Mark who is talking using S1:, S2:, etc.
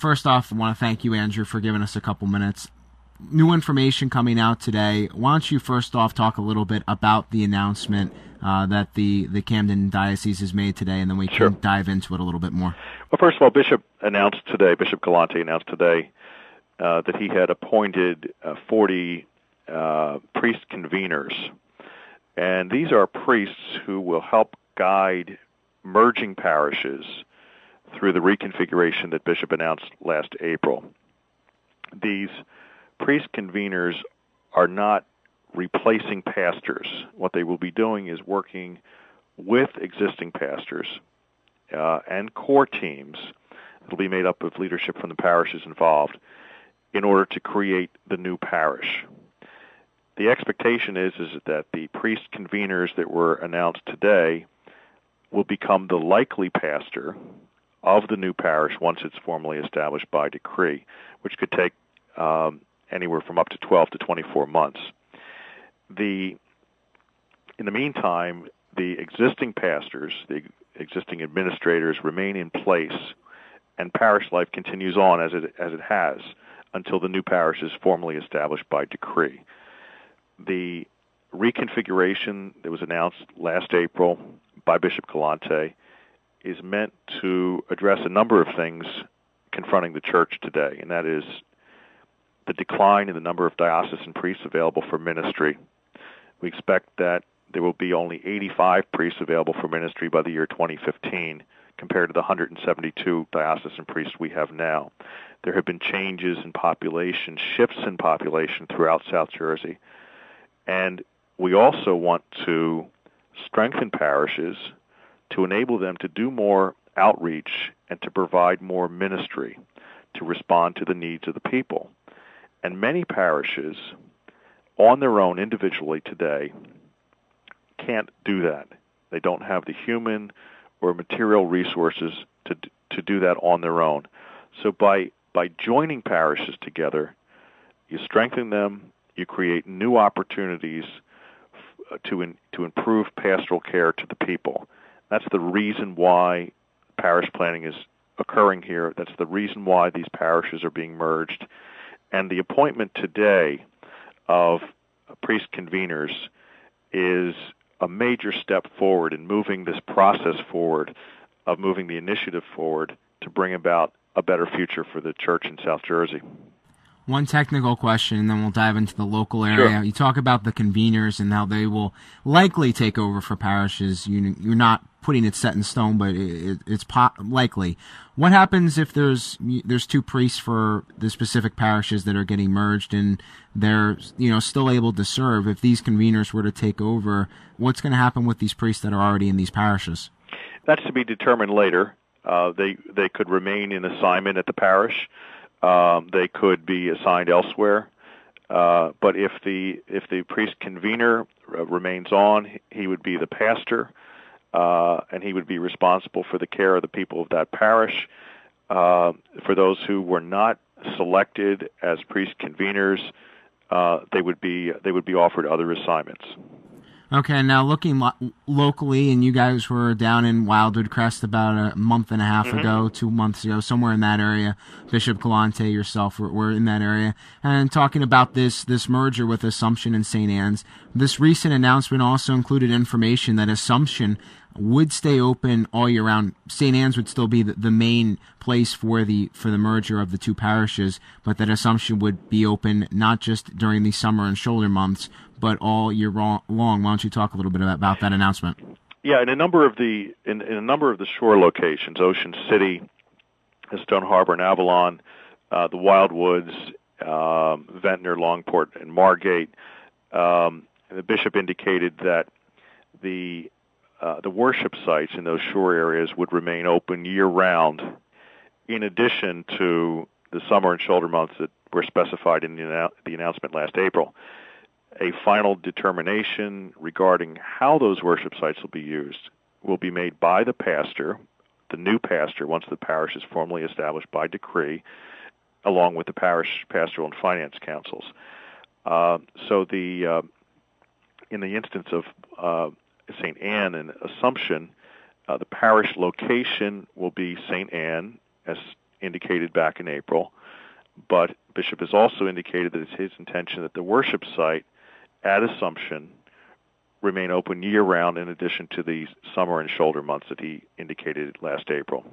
S1: First off, I want to thank you, Andrew, for giving us a couple minutes. New information coming out today. Why don't you first off talk a little bit about the announcement that the Camden Diocese has made today, and then we can dive into it a little bit more.
S2: Well, first of all, Bishop Galante announced today that he had appointed 40 priest conveners. And these are priests who will help guide merging parishes through the reconfiguration that Bishop announced last April. These priest conveners are not replacing pastors. What they will be doing is working with existing pastors and core teams that will be made up of leadership from the parishes involved in order to create the new parish. The expectation is that the priest conveners that were announced today will become the likely pastor of the new parish once it's formally established by decree, which could take anywhere from up to 12 to 24 months. In the meantime, the existing pastors, the existing administrators remain in place, and parish life continues on as it has until the new parish is formally established by decree. The reconfiguration that was announced last April by Bishop Galante is meant to address a number of things confronting the church today, and that is the decline in the number of diocesan priests available for ministry. We expect that there will be only 85 priests available for ministry by the year 2015, compared to the 172 diocesan priests we have now. There have been changes in population, shifts in population throughout South Jersey. And we also want to strengthen parishes to enable them to do more outreach and to provide more ministry to respond to the needs of the people. And many parishes, on their own individually today, can't do that. They don't have the human or material resources to do that on their own. So by joining parishes together, you strengthen them, you create new opportunities to improve pastoral care to the people. That's the reason why parish planning is occurring here. That's the reason why these parishes are being merged. And the appointment today of priest conveners is a major step forward in moving this process forward, of moving the initiative forward to bring about a better future for the church in South Jersey.
S1: One technical question, and then we'll dive into the local area.
S2: Sure.
S1: You talk about the conveners and how they will likely take over for parishes. You're not putting it set in stone, but it's likely. What happens if there's two priests for the specific parishes that are getting merged, and they're still able to serve? If these conveners were to take over, what's going to happen with these priests that are already in these parishes?
S2: That's to be determined later. They could remain in assignment at the parish. They could be assigned elsewhere. But if the priest convener remains on, he would be the pastor, and he would be responsible for the care of the people of that parish. For those who were not selected as priest conveners, they would be offered other assignments.
S1: Okay, now looking locally, and you guys were down in Wildwood Crest about a month and a half ago, 2 months ago, somewhere in that area. Bishop Galante, yourself, were in that area, and talking about this merger with Assumption and St. Anne's. This recent announcement also included information that Assumption would stay open all year round. St. Anne's would still be the main place for the merger of the two parishes, but that Assumption would be open not just during the summer and shoulder months, but all year long. Why don't you talk a little bit about that announcement?
S2: Yeah, in a number of the shore locations, Ocean City, Stone Harbor, and Avalon, the Wildwoods, Ventnor, Longport, and Margate, the bishop indicated that the worship sites in those shore areas would remain open year-round, in addition to the summer and shoulder months that were specified in the announcement last April. A final determination regarding how those worship sites will be used will be made by the pastor, the new pastor, once the parish is formally established by decree, along with the parish pastoral and finance councils. So in the instance of St. Anne and Assumption, the parish location will be St. Anne, as indicated back in April, but Bishop has also indicated that it's his intention that the worship site at Assumption remain open year-round in addition to the summer and shoulder months that he indicated last April.